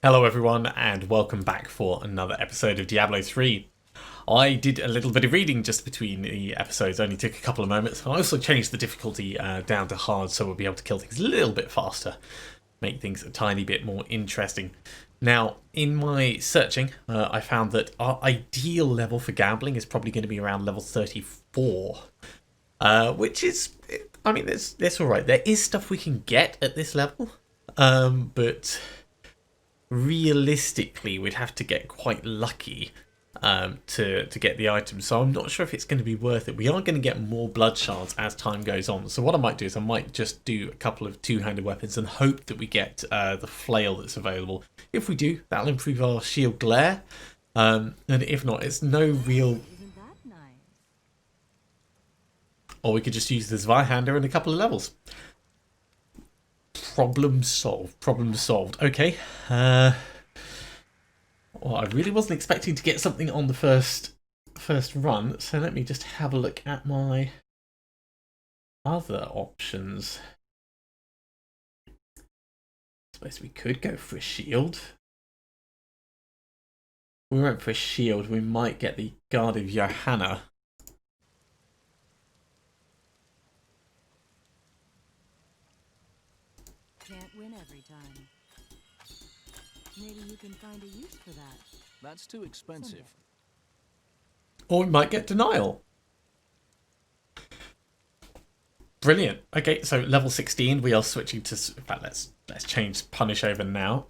Hello everyone and welcome back for another episode of Diablo 3. I did a little bit of reading just between the episodes, only took a couple of moments. I also changed the difficulty down to hard so we'll be able to kill things a little bit faster, make things a tiny bit more interesting. Now, in my searching, I found that our ideal level for gambling is probably going to be around level 34, which is, I mean, that's alright. There is stuff we can get at this level, but realistically we'd have to get quite lucky to get the item, so I'm not sure if it's going to be worth it. We are going to get more blood shards as time goes on, so what I might do is I might just do a couple of two-handed weapons and hope that we get the flail that's available. If we do, that'll improve our shield glare, and if not, it's no real... Or we could just use the Zweihander in a couple of levels. Problem solved. Problem solved. Okay. Well, I really wasn't expecting to get something on the first run, so let me just have a look at my other options. I suppose we could go for a shield. If we went for a shield, we might get the Guard of Johanna. Can't win every time. Maybe you can find a use for that. That's too expensive. Someday. Or we might get denial. Brilliant. Okay, so level 16, we are switching to... In fact, let's change punish over now.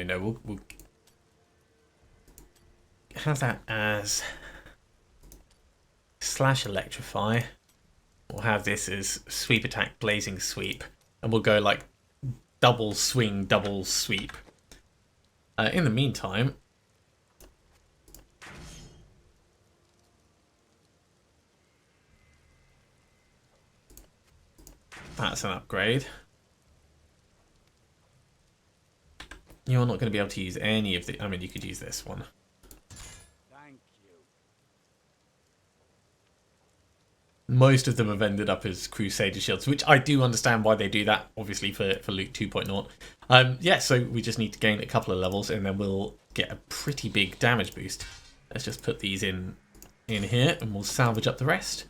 No, we'll have that as slash electrify. We'll have this as sweep attack, blazing sweep, and we'll go like double swing, double sweep. In the meantime, that's an upgrade. You're not going to be able to use any of the... I mean, you could use this one. Most of them have ended up as Crusader shields, which I do understand why they do that, obviously, for Luke 2.0. Yeah, so we just need to gain a couple of levels, and then we'll get a pretty big damage boost. Let's just put these in here, and we'll salvage up the rest.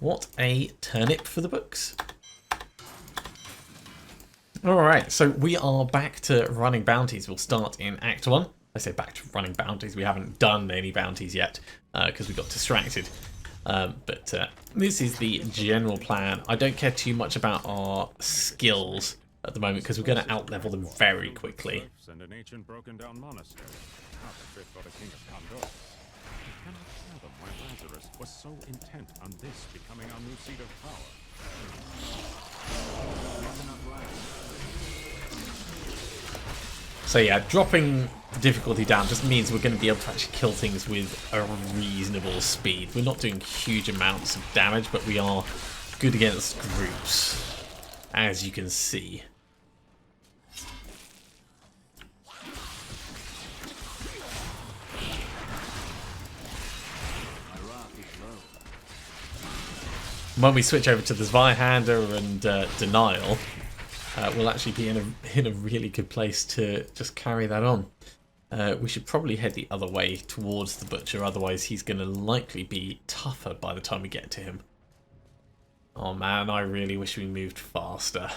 What a turnip for the books. Alright, so we are back to running bounties. We'll start in Act 1. I say back to running bounties. We haven't done any bounties yet, because we got distracted. But this is the general plan. I don't care too much about our skills at the moment because we're going to outlevel them very quickly. And an ancient broken down monastery. Not a fit for the king of Condor. I cannot fathom why Lazarus was so intent on this becoming our new seat of power. So yeah, dropping the difficulty down just means we're going to be able to actually kill things with a reasonable speed. We're not doing huge amounts of damage, but we are good against groups, as you can see. When we switch over to the Zweihander and Denial, we'll actually be in a really good place to just carry that on. We should probably head the other way towards the Butcher, otherwise he's going to likely be tougher by the time we get to him. Oh man, I really wish we moved faster.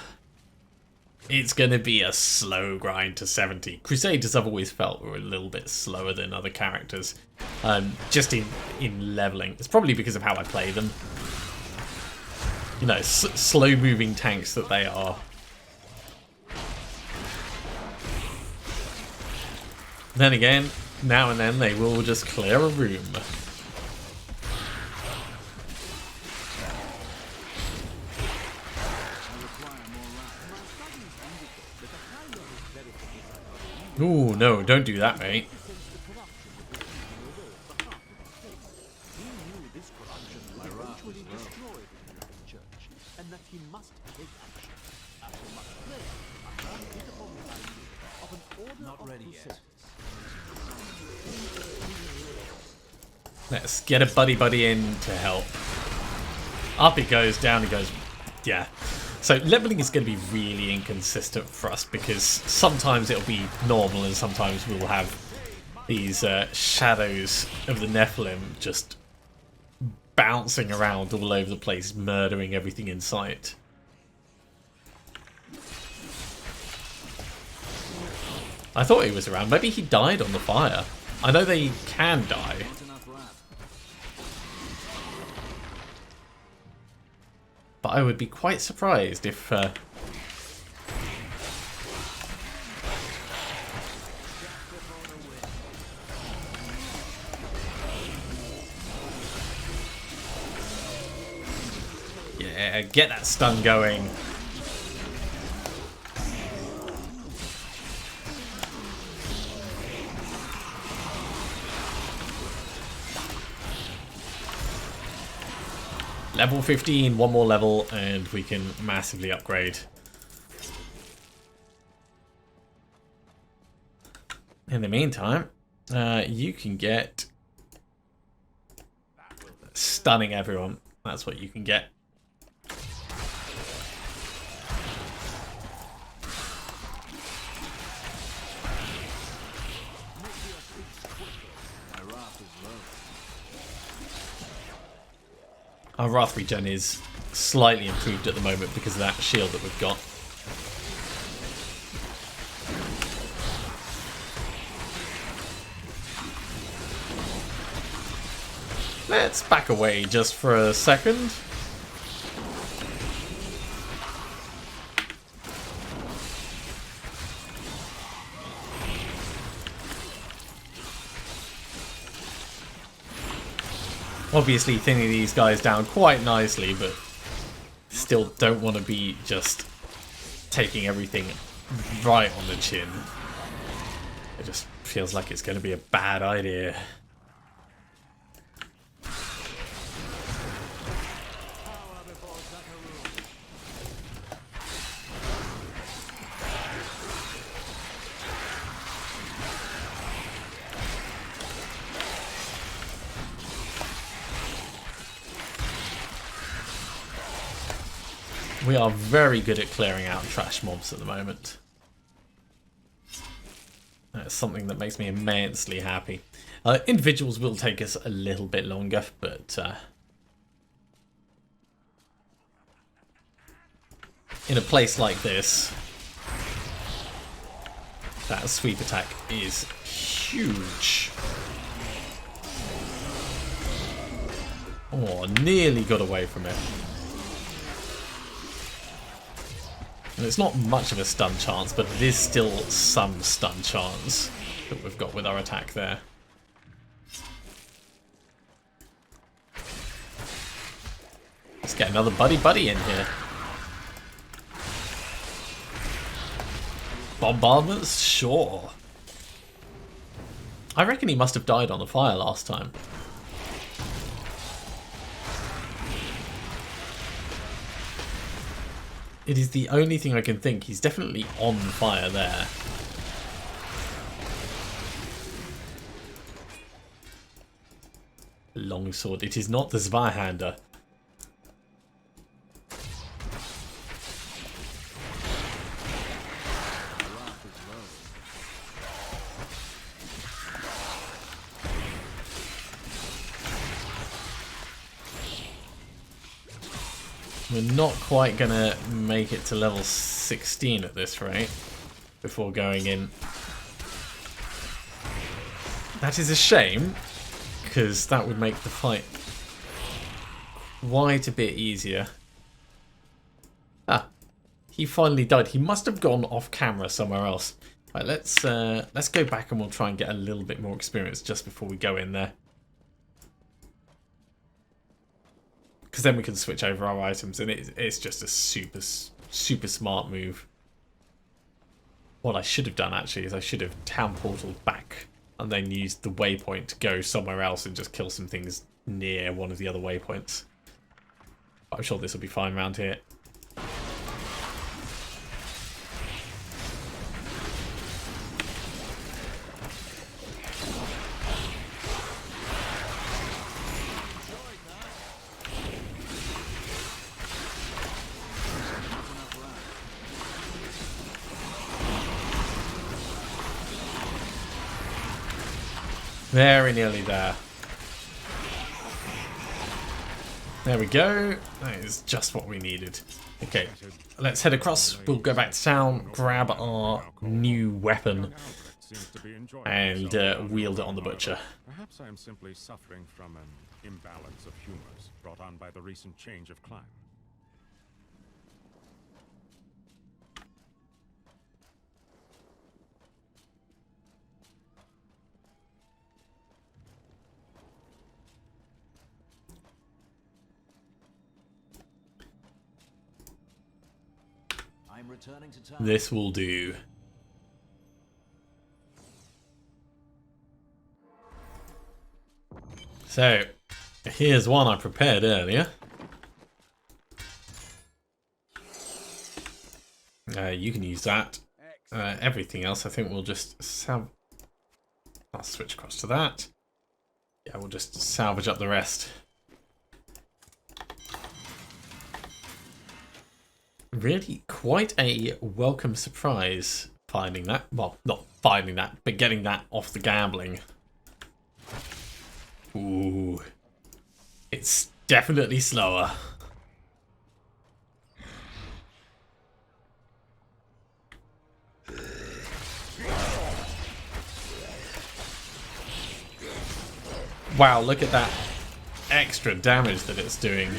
It's going to be a slow grind to 70. Crusaders I've always felt were a little bit slower than other characters, just in leveling. It's probably because of how I play them. You know, slow moving tanks that they are. Then again, now and then they will just clear a room. Ooh, no, don't do that, mate. Not ready yet. Let's get a buddy in to help. Up it goes, down it goes. Yeah. So leveling is going to be really inconsistent for us because sometimes it'll be normal and sometimes we'll have these shadows of the Nephilim just bouncing around all over the place, murdering everything in sight. I thought he was around. Maybe he died on the fire. I know they can die. But I would be quite surprised if... Yeah, get that stun going. Level 15, one more level, and we can massively upgrade. In the meantime, you can get stunning everyone. That's what you can get. Our Wrath regen is slightly improved at the moment because of that shield that we've got. Let's back away just for a second. Obviously thinning these guys down quite nicely, but still don't want to be just taking everything right on the chin. It just feels like it's going to be a bad idea. We are very good at clearing out trash mobs at the moment. That's something that makes me immensely happy. Individuals will take us a little bit longer, but in a place like this, that sweep attack is huge. Oh, nearly got away from it. And it's not much of a stun chance, but it is still some stun chance that we've got with our attack there. Let's get another buddy in here. Bombardments? Sure. I reckon he must have died on the fire last time. It is the only thing I can think. He's definitely on fire there. Longsword. It is not the Zweihander. We're not quite going to make it to level 16 at this rate before going in. That is a shame, because that would make the fight quite a bit easier. Ah, he finally died. He must have gone off camera somewhere else. Right, let's go back and we'll try and get a little bit more experience just before we go in there. Because then we can switch over our items, and it's just a super smart move. What I should have done, actually, is I should have town portaled back and then used the waypoint to go somewhere else and just kill some things near one of the other waypoints. But I'm sure this will be fine around here. Very nearly there. There we go. That is just what we needed. Okay, let's head across. We'll go back to town, grab our new weapon, and wield it on the butcher. Perhaps I am simply suffering from an imbalance of humors brought on by the recent change of climate. I'm returning to town. This will do. So, here's one I prepared earlier. You can use that. Everything else, I think we'll just I'll switch across to that. Yeah, we'll just salvage up the rest. Really quite a welcome surprise finding that. Well, not finding that, but getting that off the gambling. Ooh. It's definitely slower. Wow, look at that extra damage that it's doing.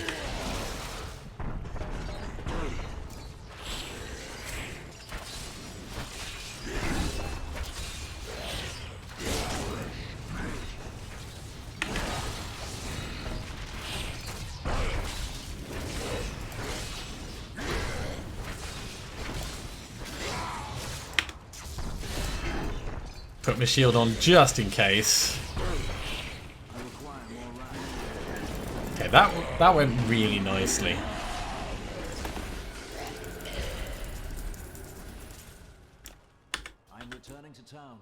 Put my shield on just in case. Okay, that went really nicely. I'm returning to town.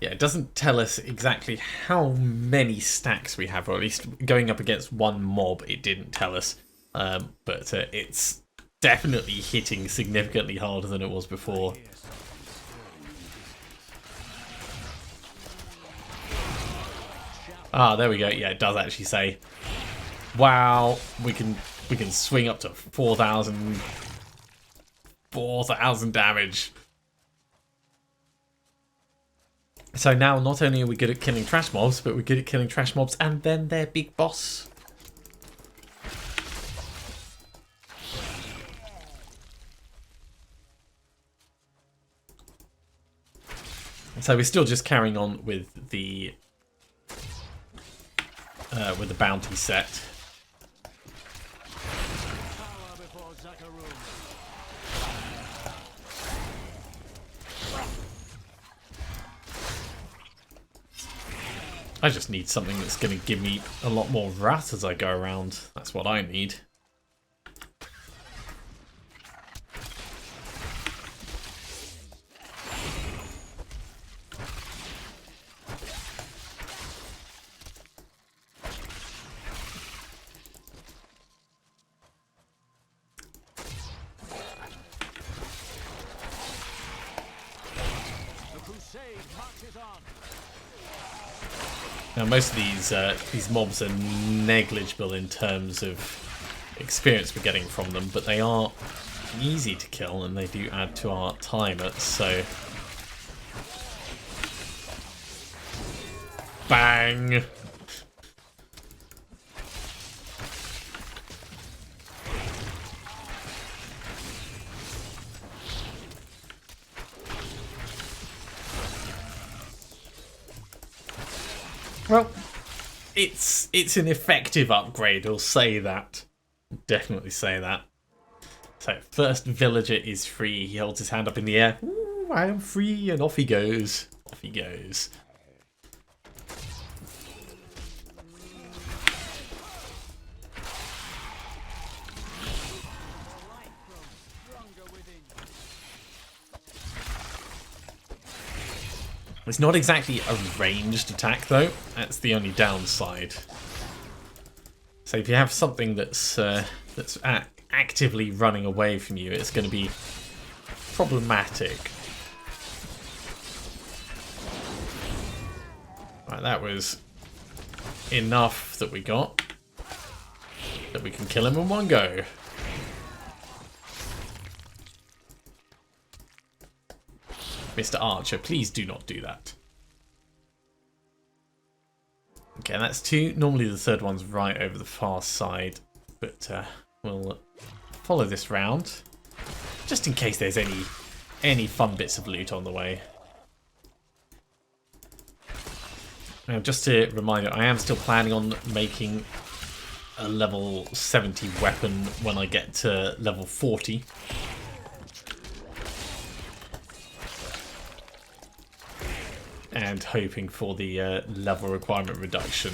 Yeah, it doesn't tell us exactly how many stacks we have, or at least going up against one mob, it didn't tell us. But it's definitely hitting significantly harder than it was before. Ah, there we go. Yeah, it does actually say. Wow, we can swing up to 4,000 damage. So now not only are we good at killing trash mobs, but we're good at killing trash mobs and then their big boss. So we're still just carrying on with the bounty set. I just need something that's going to give me a lot more wrath as I go around. That's what I need. Now most of these mobs are negligible in terms of experience we're getting from them, but they are easy to kill and they do add to our timer, so... Bang! Well, it's an effective upgrade, I'll say that. Definitely say that. So, first villager is free. He holds his hand up in the air. Ooh, I am free, and off he goes. Off he goes. It's not exactly a ranged attack though, that's the only downside. So if you have something that's actively running away from you, it's going to be problematic. Right, that was enough that we got. That we can kill him in one go. Mr. Archer, please do not do that. Okay, that's 2. Normally the third one's right over the far side. But we'll follow this round. Just in case there's any fun bits of loot on the way. Now, just to remind you, I am still planning on making a level 70 weapon when I get to level 40. And hoping for the level requirement reduction.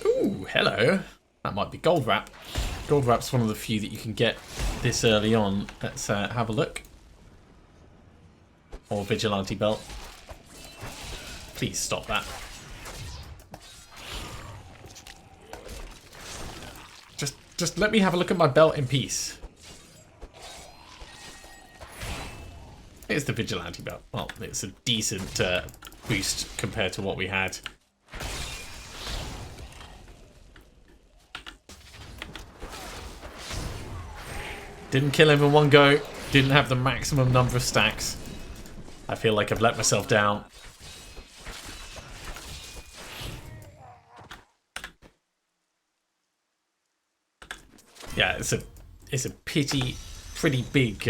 Ooh, hello. That might be gold wrap. Gold wrap's one of the few that you can get this early on. Let's have a look. Or vigilante belt. Please stop that. Just let me have a look at my belt in peace. It's the vigilante belt. Well, it's a decent boost compared to what we had. Didn't kill him in one go. Didn't have the maximum number of stacks. I feel like I've let myself down. Yeah, it's a pretty big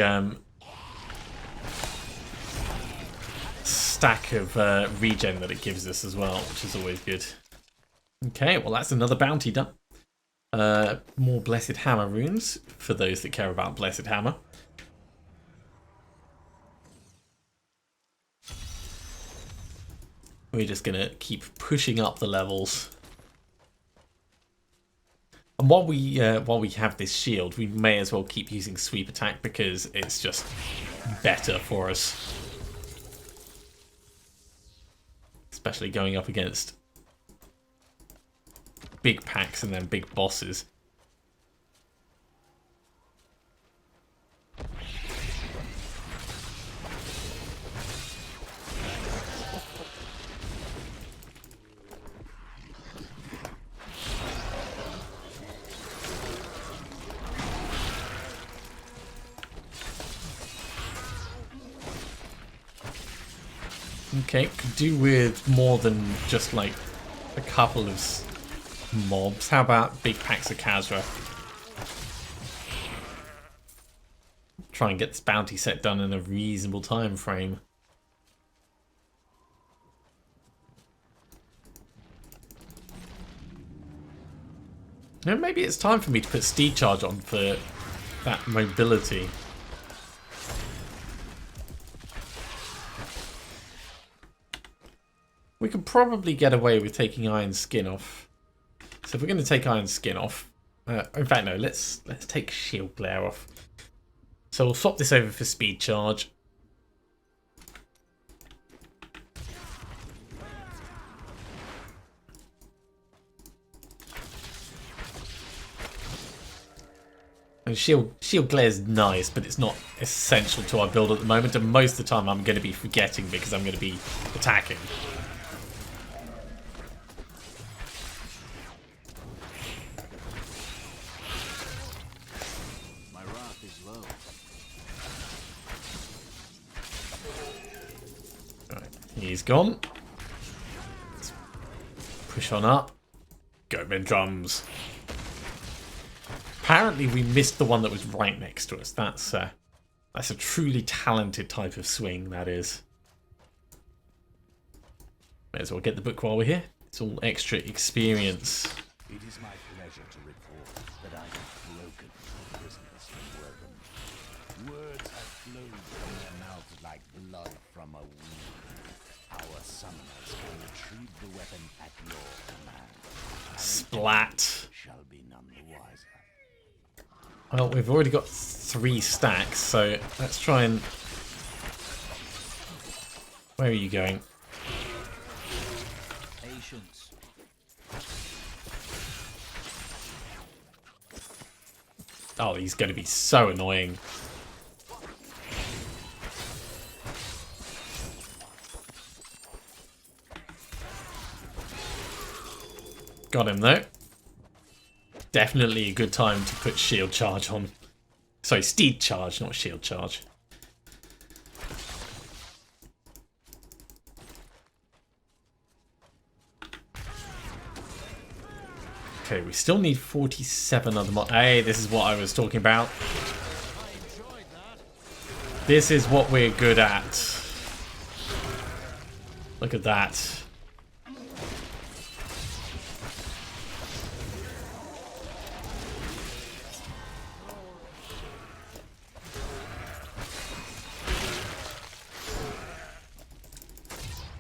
stack of regen that it gives us as well, which is always good. Okay, well that's another bounty done. More Blessed Hammer runes for those that care about Blessed Hammer. We're just going to keep pushing up the levels. And while we have this shield, we may as well keep using sweep attack because it's just better for us. Especially going up against big packs and then big bosses. Okay, could do with more than just like a couple of mobs. How about big packs of Khazra? Try and get this bounty set done in a reasonable time frame. Now maybe it's time for me to put Steed Charge on for that mobility. We could probably get away with taking Iron Skin off. So if we're going to take Iron Skin off... in fact, no, let's take Shield Glare off. So we'll swap this over for Speed Charge. And Shield Glare is nice, but it's not essential to our build at the moment. And most of the time I'm going to be forgetting because I'm going to be attacking. He's gone. Let's push on up. Go men drums. Apparently we missed the one that was right next to us. That's a truly talented type of swing, that is. May as well get the book while we're here. It's all extra experience. It is my pleasure to report that I have broken prisoners from Wortham. Words have flowed from their mouths like blood from a wound. Our summoners can retrieve the weapon at your command. Splat. Shall be none the wiser. Well, we've already got 3 stacks, so let's try and... Where are you going? patience. Oh, he's going to be so annoying. Got him though. Definitely a good time to put shield charge on. Sorry, steed charge, not shield charge. Okay, we still need 47 other mod. Hey, this is what I was talking about. This is what we're good at. Look at that.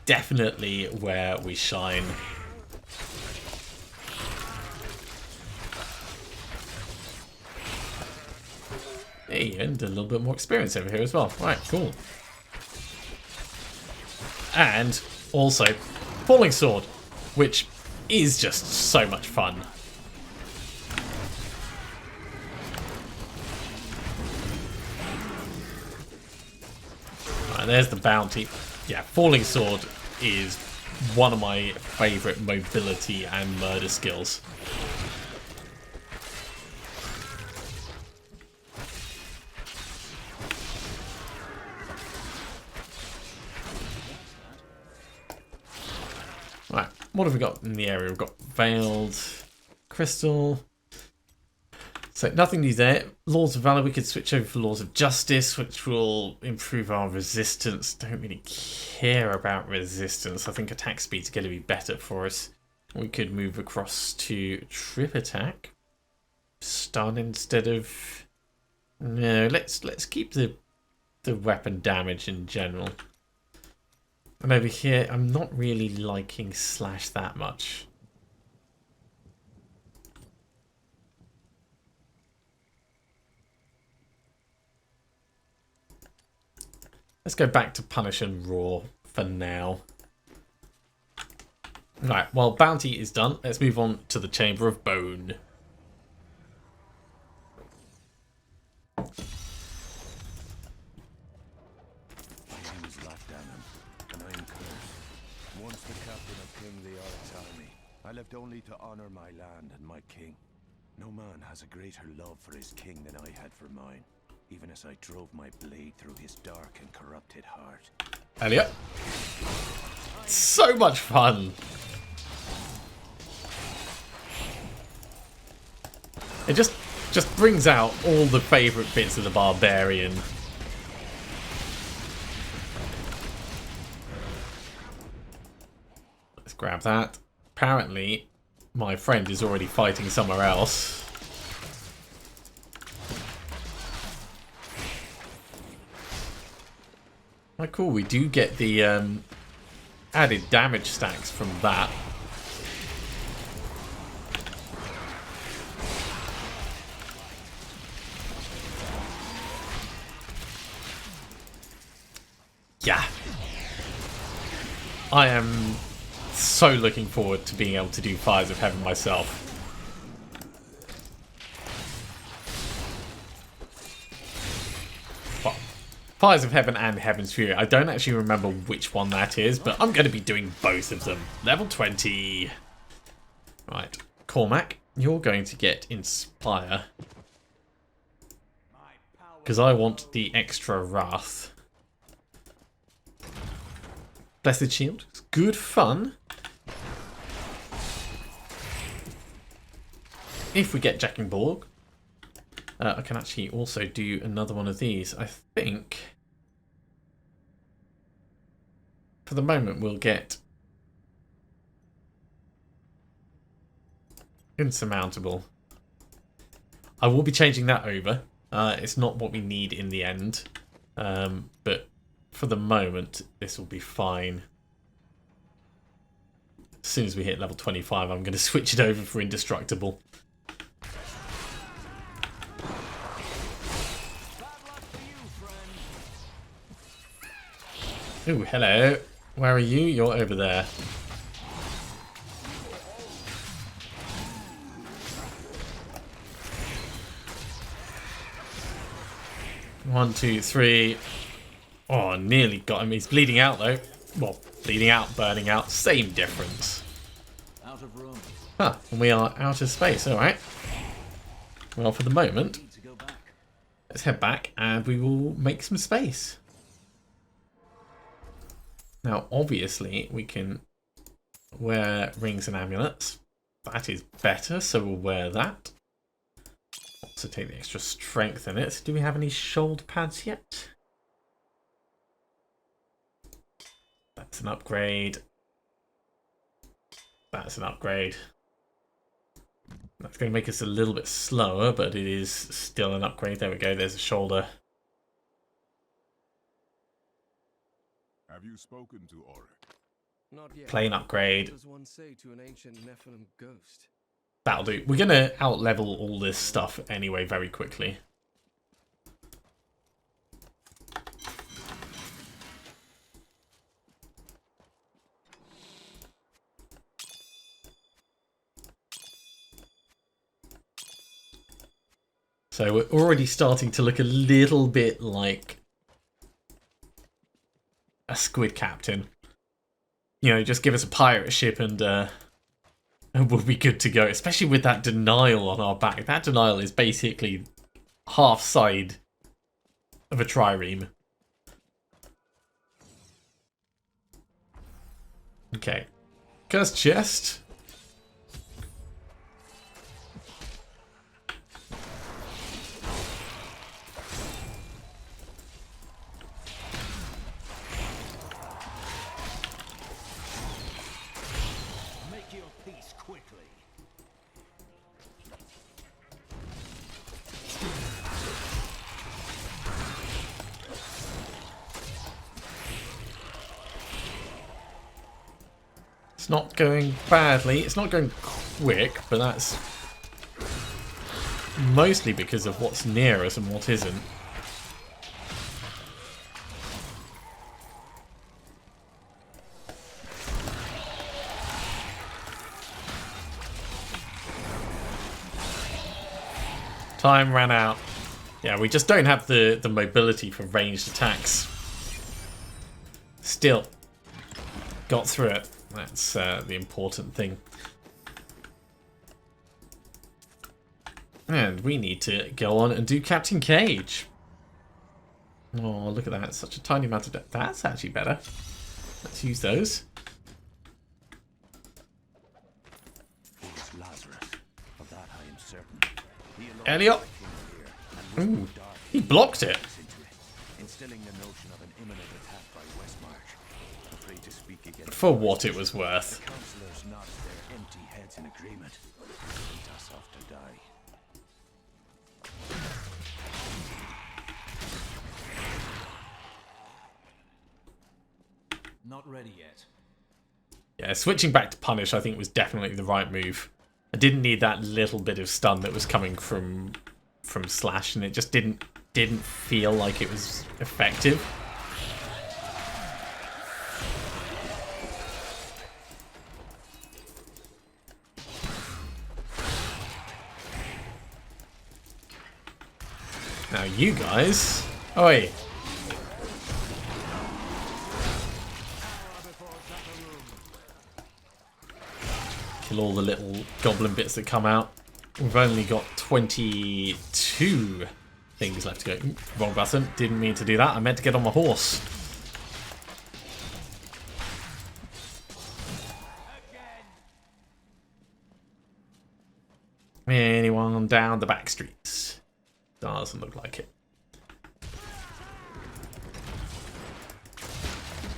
Definitely where we shine. Hey, and a little bit more experience over here as well. Right, cool. And also, Falling Sword, which is just so much fun. Right, there's the bounty. Yeah, Falling Sword is one of my favourite mobility and murder skills. Right, what have we got in the area? We've got Veiled Crystal. So nothing new there. Laws of Valor, we could switch over for Laws of Justice, which will improve our resistance. Don't really care about resistance. I think attack speed's going to be better for us. We could move across to Trip Attack. Stun instead of... No, let's keep the weapon damage in general. And over here, I'm not really liking Slash that much. Let's go back to Punish and Raw for now. Right, well, Bounty is done. Let's move on to the Chamber of Bone. Once the captain of King the Arts army, I left only to honor my land and my king. No man has a greater love for his king than I had for mine, even as I drove my blade through his dark and corrupted heart. Elliot. So much fun. It just brings out all the favourite bits of the barbarian. Let's grab that. Apparently, my friend is already fighting somewhere else. Oh, cool. We do get the added damage stacks from that. Yeah. I am so looking forward to being able to do Fires of Heaven myself. Well, Fires of Heaven and Heaven's Fury. I don't actually remember which one that is, but I'm going to be doing both of them. Level 20. Right. Cormac, you're going to get Inspire. Because I want the extra Wrath. Blessed Shield. It's good fun. If we get Jackingborg, I can actually also do another one of these. I think for the moment we'll get Insurmountable. I will be changing that over. It's not what we need in the end, but for the moment this will be fine. As soon as we hit level 25, I'm going to switch it over for Indestructible. Ooh, hello. Where are you? You're over there. 1, 2, 3. Oh, nearly got him. He's bleeding out though. Well, bleeding out, burning out, same difference. Out of room. Huh, and we are out of space, alright. Well, for the moment, Need to go back. let's head back and we will make some space. Now, obviously, we can wear rings and amulets. That is better, so we'll wear that. Also take the extra strength in it. Do we have any shoulder pads yet? That's an upgrade. That's an upgrade. That's going to make us a little bit slower, but it is still an upgrade. There we go, there's a shoulder. Have you spoken to Auric? Not yet. Plain upgrade. What does one say to an ancient Nephilim ghost? That'll do. We're going to out-level all this stuff anyway very quickly. So we're already starting to look a little bit like a squid captain. You know, just give us a pirate ship and we'll be good to go. Especially with that denial on our back. That denial is basically half side of a trireme. Okay. Cursed chest. Make your peace quickly. It's not going badly. It's not going quick, but that's mostly because of what's near us and what isn't. Time ran out. Yeah, we just don't have the mobility for ranged attacks. Still, got through it. That's the important thing. And we need to go on and do Captain Cage. Oh, look at that. Such a tiny amount of... That's actually better. Let's use those. It was Lazarus. Of that I am certain. He alone Elliot. came here and Ooh, whispered dark he blocked it. into it, instilling the notion of an imminent attack by Westmarch. Afraid to speak against For what it was worth. councillors nod their empty heads in agreement. Sent us off to die. Not ready yet. Yeah, switching back to Punish I think was definitely the right move. I didn't need that little bit of stun that was coming from Slash, and it just didn't feel like it was effective. Now you guys... Oi! Kill all the little goblin bits that come out. We've only got 22 things left to go. Ooh, wrong button. Didn't mean to do that. I meant to get on my horse. Anyone down the back streets? Doesn't look like it.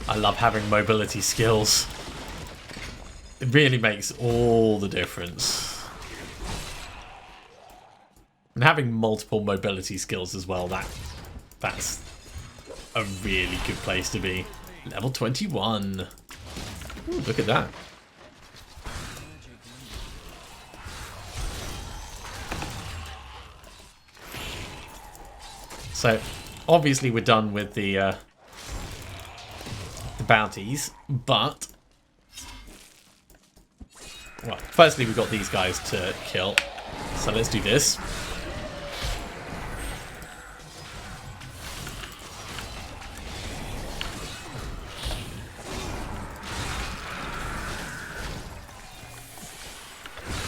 I love having mobility skills. It really makes all the difference. And having multiple mobility skills as well, that's a really good place to be. Level 21. Ooh, look at that. So, obviously we're done with the bounties, but... Well, firstly we've got these guys to kill, so let's do this.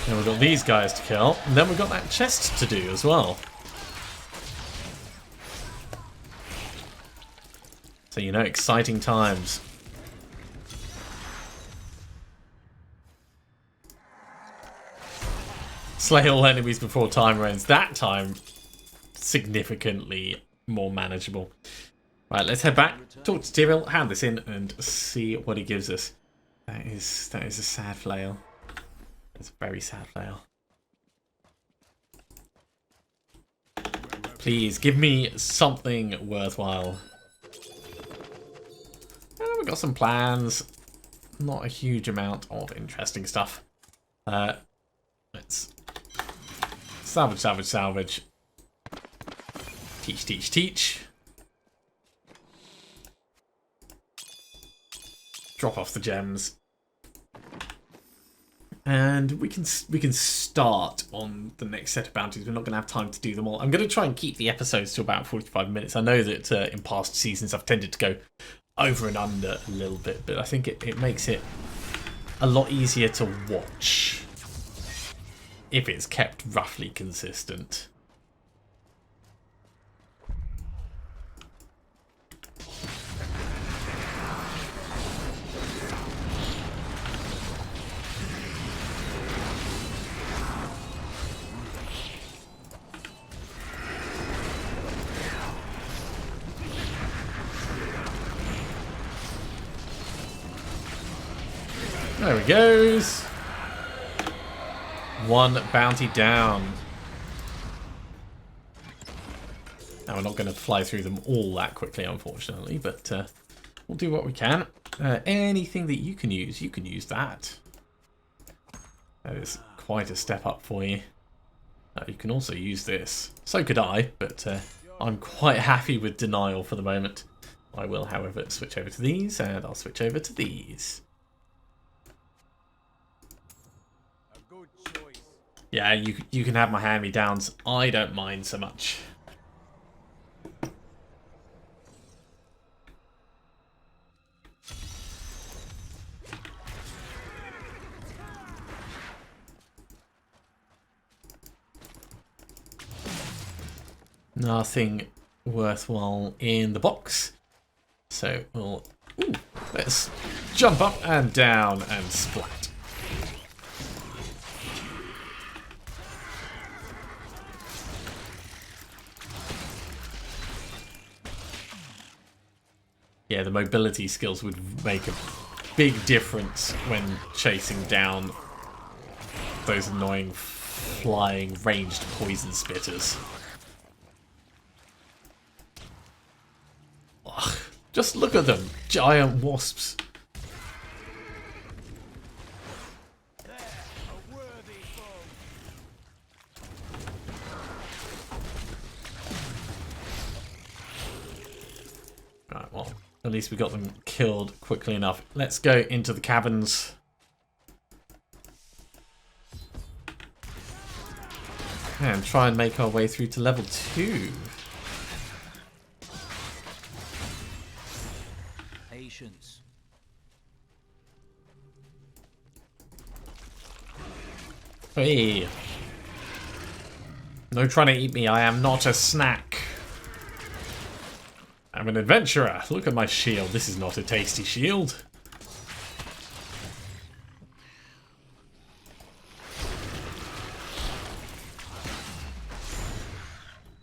Then we've got these guys to kill. And then we've got that chest to do as well. So, you know, exciting times. Slay all enemies before time ends. That time, significantly more manageable. Right, let's head back, talk to Tyrell, hand this in, and see what he gives us. That is a sad flail. It's a very sad flail. Please, give me something worthwhile. We've got some plans. Not a huge amount of interesting stuff. Let's salvage, salvage, salvage. Teach, teach, teach. Drop off the gems. And we can start on the next set of bounties. We're not going to have time to do them all. I'm going to try and keep the episodes to about 45 minutes. I know that in past seasons I've tended to go over and under a little bit, but I think it makes it a lot easier to watch if it's kept roughly consistent. There he goes. One bounty down. Now we're not going to fly through them all that quickly, unfortunately, but we'll do what we can. Anything that you can use that. That is quite a step up for you. You can also use this. So could I, but I'm quite happy with denial for the moment. I will, however, switch over to these, and I'll switch over to these. Yeah, you can have my hand-me-downs. I don't mind so much. Nothing worthwhile in the box. So let's jump up and down and splat. Yeah, the mobility skills would make a big difference when chasing down those annoying flying ranged poison spitters. Ugh, just look at them, giant wasps. Right, well, at least we got them killed quickly enough. Let's go into the caverns. And try and make our way through to level 2. Patience. Hey. No trying to eat me, I am not a snack. I'm an adventurer. Look at my shield. This is not a tasty shield.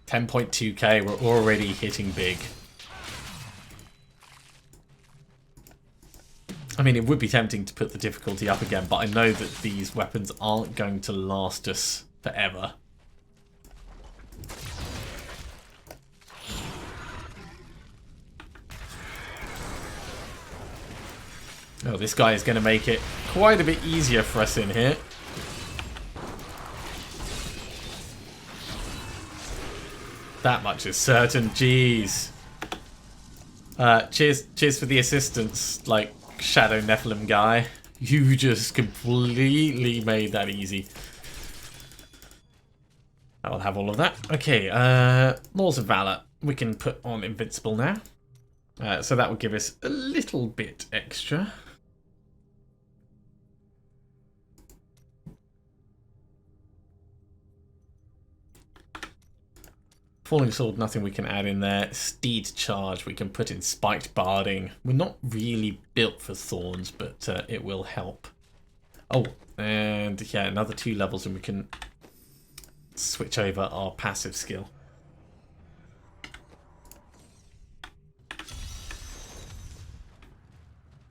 $10.2k, we're already hitting big. I mean, it would be tempting to put the difficulty up again, but I know that these weapons aren't going to last us forever. Oh, this guy is going to make it quite a bit easier for us in here. That much is certain. Jeez. Cheers for the assistance, like Shadow Nephilim guy. You just completely made that easy. I'll have all of that. Okay, Laws of Valor. We can put on Invincible now. So that will give us a little bit extra. Falling Sword, nothing we can add in there. Steed Charge, we can put in Spiked Barding. We're not really built for Thorns, but it will help. Oh, and yeah, another 2 levels and we can switch over our passive skill.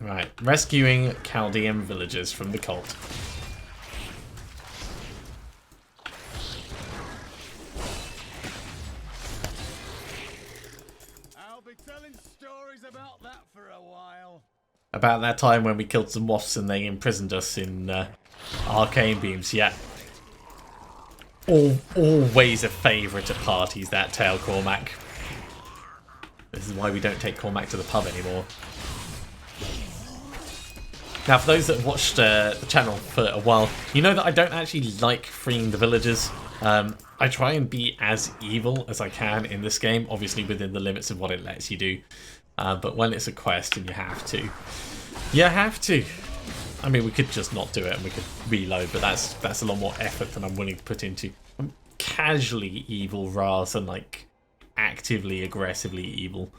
Right, rescuing Chaldean villagers from the cult. I'll be telling stories about that for a while. About that time when we killed some wasps and they imprisoned us in arcane beams, yeah. Always a favourite at parties, that tale, Cormac. This is why we don't take Cormac to the pub anymore. Now, for those that have watched the channel for a while, you know that I don't actually like freeing the villagers. I try and be as evil as I can in this game, obviously within the limits of what it lets you do. But when it's a quest and you have to, you have to. I mean, we could just not do it and we could reload, but that's a lot more effort than I'm willing to put into casually evil rather than like actively, aggressively evil.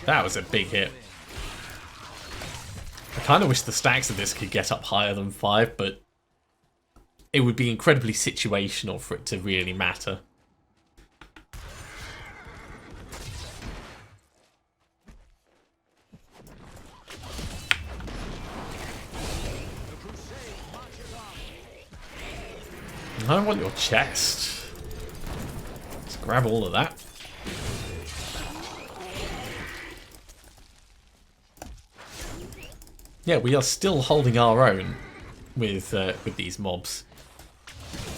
That was a big hit. I kind of wish the stacks of this could get up higher than 5, but it would be incredibly situational for it to really matter. I want your chest. Let's grab all of that. Yeah, we are still holding our own with these mobs,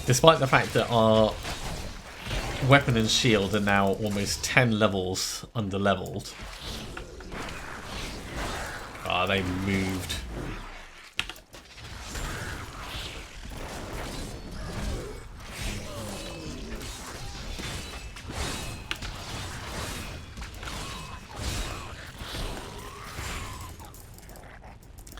despite the fact that our weapon and shield are now almost 10 levels under leveled. Ah, they moved.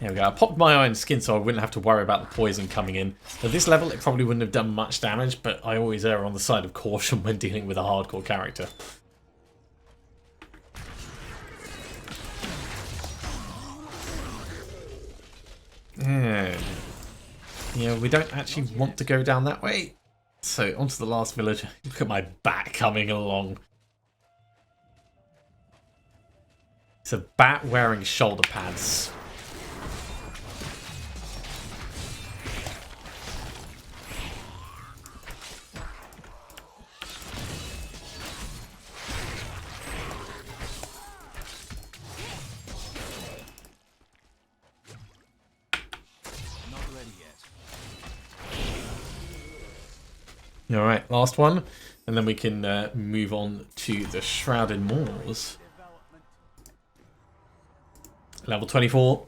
There we go. I popped my iron skin so I wouldn't have to worry about the poison coming in. At this level it probably wouldn't have done much damage, but I always err on the side of caution when dealing with a hardcore character. And yeah, we don't actually want to go down that way. So onto the last village. Look at my bat coming along. It's a bat wearing shoulder pads. Alright, last one, and then we can move on to the Shrouded Moors. Level 24.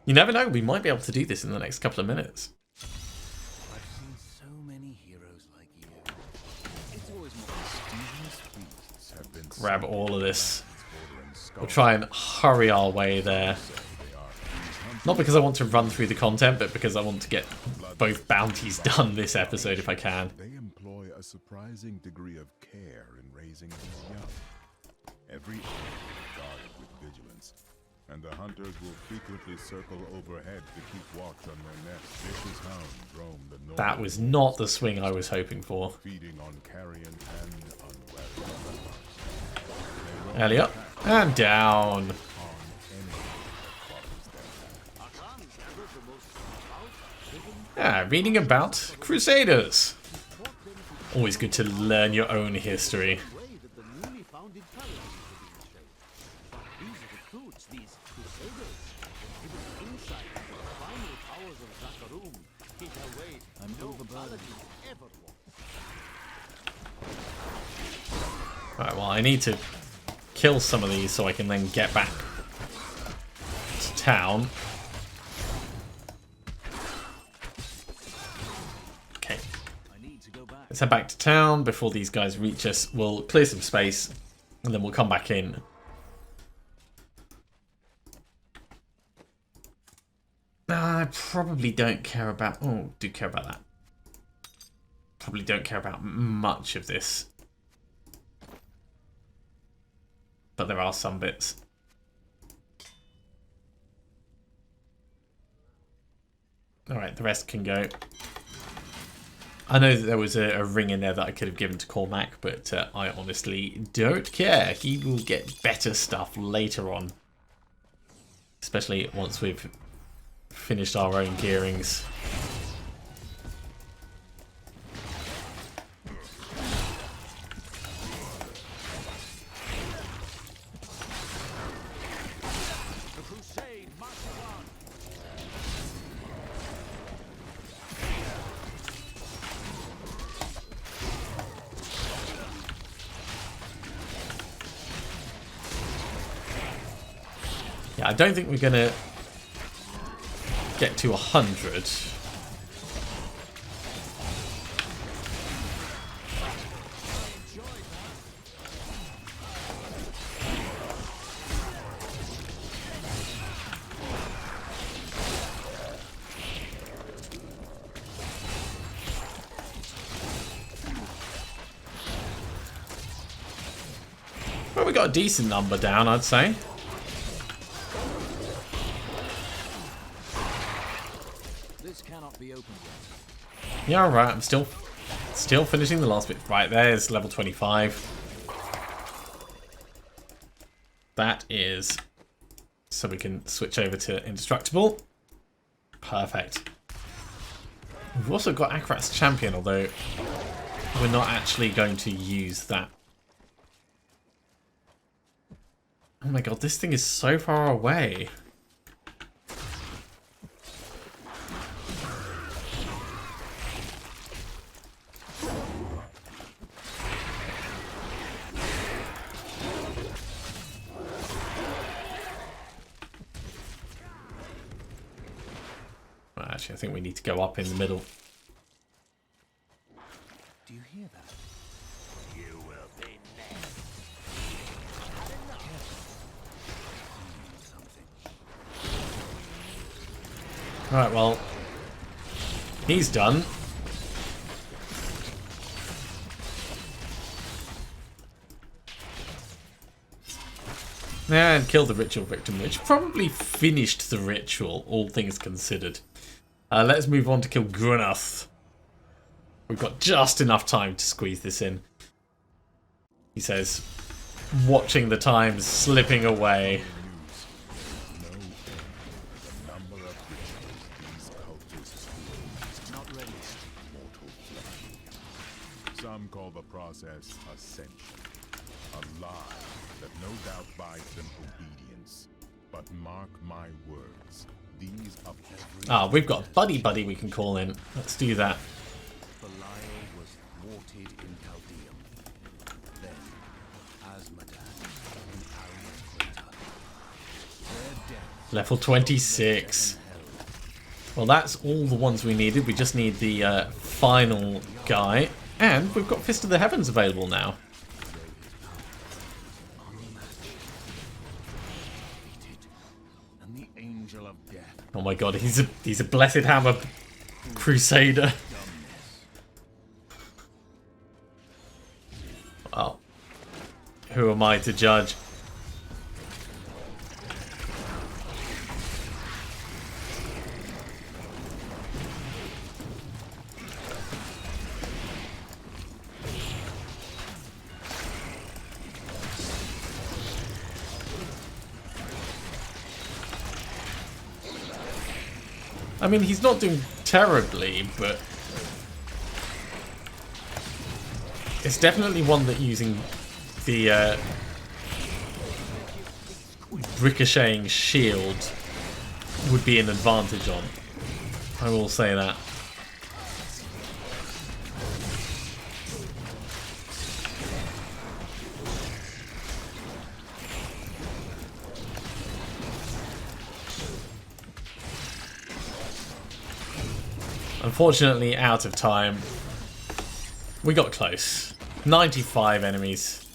You never know, we might be able to do this in the next couple of minutes. I've seen so many heroes like you. It's always more mysterious beasts have been Grab all of this. We'll try and hurry our way there. Not because I want to run through the content, but because I want to get both bounties done this episode if I can. They employ a surprising degree of care in raising their young. Every animal is guarded with vigilance, and the hunters will frequently circle overhead to keep watch on their nests. Vicious hounds roam the north. That was not the swing I was hoping for. Feeding on carrion and unwary. Early up and down. Reading about Crusaders. Always good to learn your own history. Right, well, I need to kill some of these so I can then get back to town. Okay. Let's head back to town before these guys reach us. We'll clear some space and then we'll come back in. probably don't care about... Oh, do care about that. Probably don't care about much of this. But there are some bits. Alright, the rest can go. I know that there was a ring in there that I could have given to Cormac, but I honestly don't care. He will get better stuff later on. Especially once we've finished our own gearings. The crusade must run. Yeah, I don't think we're gonna get to 100. Well, we got a decent number down, I'd say. This cannot be opened yet. Yeah, alright, I'm still finishing the last bit. Right, there's level 25. That is so we can switch over to indestructible. Perfect. We've also got Akrat's champion, although we're not actually going to use that. Oh my god, this thing is so far away. Well, actually, I think we need to go up in the middle. Do you hear that? You will be next. Something. Alright, well, he's done. And killed the ritual victim, which probably finished the ritual, all things considered. Let's move on to kill Grunath. We've got just enough time to squeeze this in. He says, watching the time slipping away. Some call the process ascension, a lie that no doubt buys them obedience. But mark my words, these up every... Ah, we've got a buddy we can call in. Let's do that. Belial was thwarted in Chaldeum. Then, Asmodan in Arian. Their death Level 26. Well, that's all the ones we needed. We just need the final guy. And we've got Fist of the Heavens available now. and the angel of death. Oh my god, he's a blessed hammer Crusader. Well, who am I to judge? I mean, he's not doing terribly, but it's definitely one that using the ricocheting shield would be an advantage on. I will say that. Unfortunately, out of time. We got close. 95 enemies.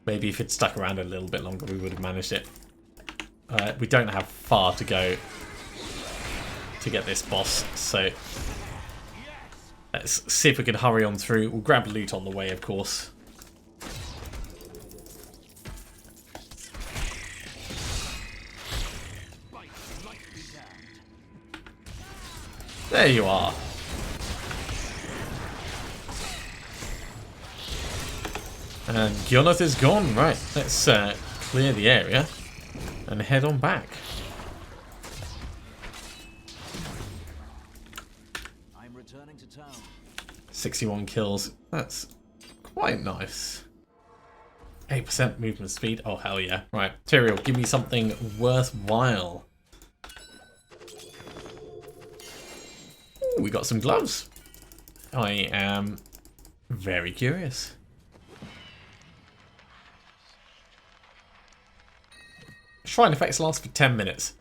Maybe if it stuck around a little bit longer, we would have managed it. We don't have far to go to get this boss. So let's see if we can hurry on through. We'll grab loot on the way, of course. There you are. And Gionath is gone. Right, let's clear the area and head on back. I'm returning to town. 61 kills. That's quite nice. 8% movement speed. Oh, hell yeah. Right, Tyrael, give me something worthwhile. Ooh, we got some gloves. I am very curious. Shrine effects last for 10 minutes.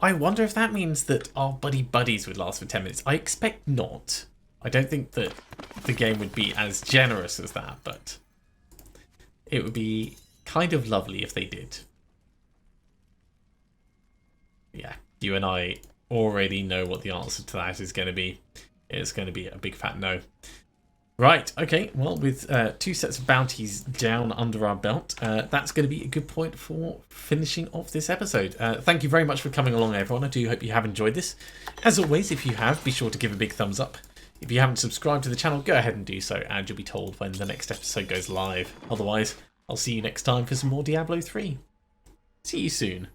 I wonder if that means that our buddies would last for 10 minutes. I expect not. I don't think that the game would be as generous as that, but it would be kind of lovely if they did. Yeah, you and I already know what the answer to that is going to be. It's going to be a big fat no. Right, okay, well, with 2 sets of bounties down under our belt, that's going to be a good point for finishing off this episode. Thank you very much for coming along, everyone. I do hope you have enjoyed this. As always, if you have, be sure to give a big thumbs up. If you haven't subscribed to the channel, go ahead and do so, and you'll be told when the next episode goes live. Otherwise, I'll see you next time for some more Diablo 3. See you soon.